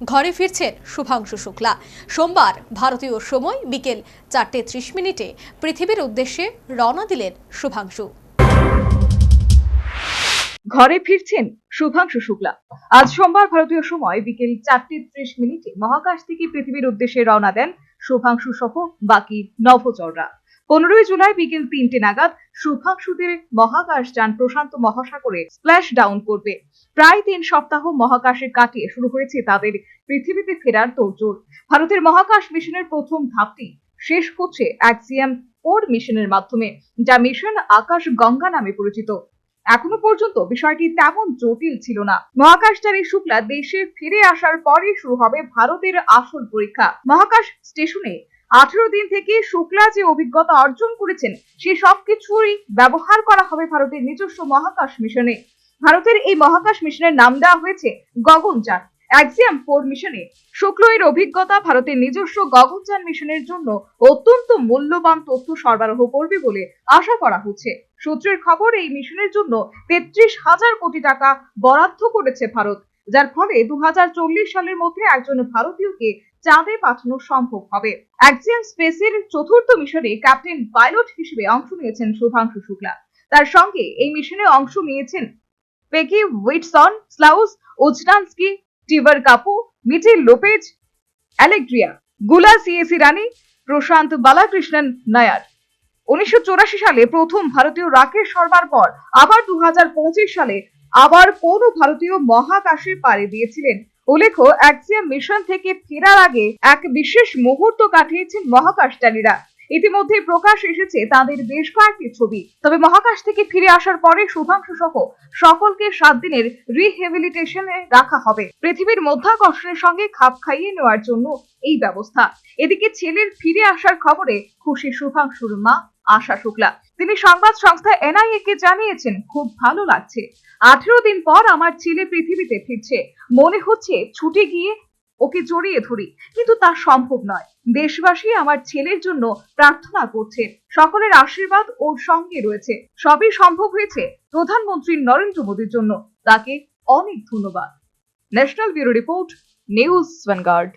ঘরে ফিরছেন শুভাংশু শুক্লা। সোমবার ভারতীয় সময় বিকেল 4:30 পৃথিবীর উদ্দেশ্যে রওনা দিলেন শুভাংশু। ঘরে ফিরছেন শুভাংশু শুক্লা। আজ সোমবার ভারতীয় সময় বিকেল 4:30 মহাকাশ থেকে পৃথিবীর উদ্দেশ্যে রওনা দেন শুভাংশু সহ বাকি নভোচররা। 15 জুলাই বিকেল 3টে নাগাদ শুভাংশুদের মহাকাশযান প্রশান্ত মহাসাগরে স্প্ল্যাশ ডাউন করবে। প্রায় 3 সপ্তাহ মহাকাশে কাটিয়ে শুরু হয়েছে তাদের পৃথিবীতে ফেরার তোড়জোড়। ভারতের মহাকাশ মিশনের প্রথম ধাপটি শেষ হচ্ছে অ্যাক্সিয়াম 4 মিশনের মাধ্যমে, যা মিশন আকাশ গঙ্গা নামে পরিচিত। এখনো পর্যন্ত বিষয়টি তেমন জটিল ছিল না। মহাকাশচারী শুক্লা দেশে ফিরে আসার পরে শুরু হবে ভারতের আসল পরীক্ষা। মহাকাশ স্টেশনে 18 দিন থেকে শুক্লা যে অভিজ্ঞতা অর্জন করেছেন সে সবকিছুই ব্যবহার করা হবে ভারতের নিজস্ব মহাকাশ মিশনে। ভারতের এই মহাকাশ মিশনের নাম দেওয়া হয়েছে গগনযান। অ্যাক্সিয়াম 4 মিশনে শুক্লের অভিজ্ঞতা ভারতের নিজস্ব গগনযান মিশনের জন্য অত্যন্ত মূল্যবান তথ্য সরবরাহ করবে বলে আশা করা হচ্ছে। সূত্রের খবর, এই মিশনের জন্য 33,000 কোটি টাকা বরাদ্দ করেছে ভারত, যার ফলে 2040 সালের মধ্যে একজন ভারতীয়কে চাঁদে পাঠানো সম্ভব হবে। অ্যাক্সিয়াম স্পেসের চতুর্থ মিশনে ক্যাপ্টেন পাইলট হিসেবে অংশ নিয়েছেন শুভাংশু শুক্লা। তার সঙ্গে এই মিশনে অংশ নিয়েছেন পেকি উইটসন, স্লাউস উজনান্সকি, টিভার কাপু, মিচেল লোপেজ, অ্যালেগ্রিয়া, গুলা সিএসি রানী, প্রশান্ত বালাকৃষ্ণন নায়ার। 1984 সালে প্রথম ভারতীয় রাকেশ শর্মার পর আবার 2025 সালে আবার কোন ভারতীয় মহাকাশে পাড়ি দিয়েছিলেন। উল্লেখ্য, অ্যাক্সিয়াম মিশন থেকে ফেরার আগে এক বিশেষ মুহূর্ত কাটিয়েছেন মহাকাশচারীরা। ইতিমধ্যে প্রকাশ এসেছে তাদের বেশ কয়েকটি ছবি। তবে মহাকাশ থেকে ফিরে আসার পরে শুভাংশু সহ সকলকে 7 দিনের রিহেবিলিটেশনে রাখা হবে। পৃথিবীর মধ্যাকর্ষণের সঙ্গে খাপ খাইয়ে নেওয়ার জন্য এই ব্যবস্থা। এদিকে ছেলের ফিরে আসার খবরে খুশি শুভাংশুর মা আশা শুক্লা। তিনি সংবাদ সংস্থা এনআইএ কে জানিয়েছেন, খুব ভালো লাগছে। 18 দিন পর আমার ছেলে পৃথিবীতে ফিরছে। মনে হচ্ছে ছুটে গিয়ে ওকে জড়িয়ে ধরি, কিন্তু তা সম্ভব নয়। দেশবাসী আমার ছেলের জন্য প্রার্থনা করছে। সকলের আশীর্বাদ ওর সঙ্গে রয়েছে। সবই সম্ভব হয়েছে প্রধানমন্ত্রী নরেন্দ্র মোদীর জন্য। তাকে অনেক ধন্যবাদ। National bureau report, news vanguard.